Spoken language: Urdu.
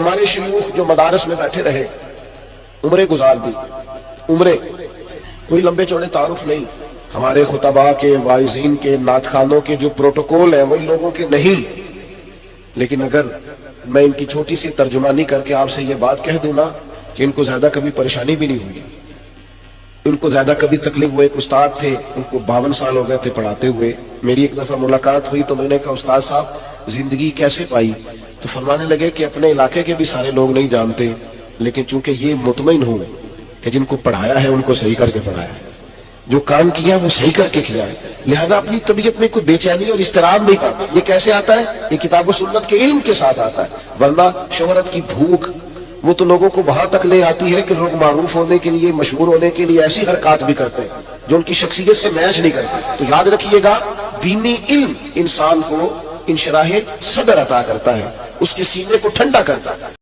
ہمارے شیوخ جو مدارس میں بیٹھے رہے عمریں گزار دی، عمریں، کوئی لمبے چوڑے تعارف نہیں، ہمارے خطباء کے، واعظین کے، نعت خوانوں کے جو پروٹوکول ہیں وہی لوگوں کے نہیں. لیکن اگر میں ان کی چھوٹی سی ترجمانی کر کے آپ سے یہ بات کہہ دوں نا کہ ان کو زیادہ کبھی پریشانی بھی نہیں ہوئی، ان کو زیادہ کبھی تکلیف. وہ ایک استاد تھے، ان کو 52 سال ہو گئے تھے پڑھاتے ہوئے. میری ایک دفعہ ملاقات ہوئی تو میں نے کہا استاد صاحب زندگی کیسے پائی؟ تو فرمانے لگے کہ اپنے علاقے کے بھی سارے لوگ نہیں جانتے، لیکن چونکہ یہ مطمئن ہوں کہ جن کو پڑھایا ہے ان کو صحیح کر کے پڑھایا ہے، جو کام کیا وہ صحیح کر کے کیا ہے، لہذا اپنی طبیعت میں کوئی بے چینی اور اضطراب نہیں پاتا. یہ کیسے آتا ہے؟ یہ کتاب و سنت کے علم کے ساتھ آتا ہے. ورنہ شہرت کی بھوک وہ تو لوگوں کو وہاں تک لے آتی ہے کہ لوگ معروف ہونے کے لیے، مشہور ہونے کے لیے ایسی حرکات بھی کرتے ہیں جو ان کی شخصیت سے میچ نہیں کرتے. تو یاد رکھیے گا، دینی علم انسان کو انشراح صدر عطا کرتا ہے، اس کے سینے کو ٹھنڈا کرتا ہے.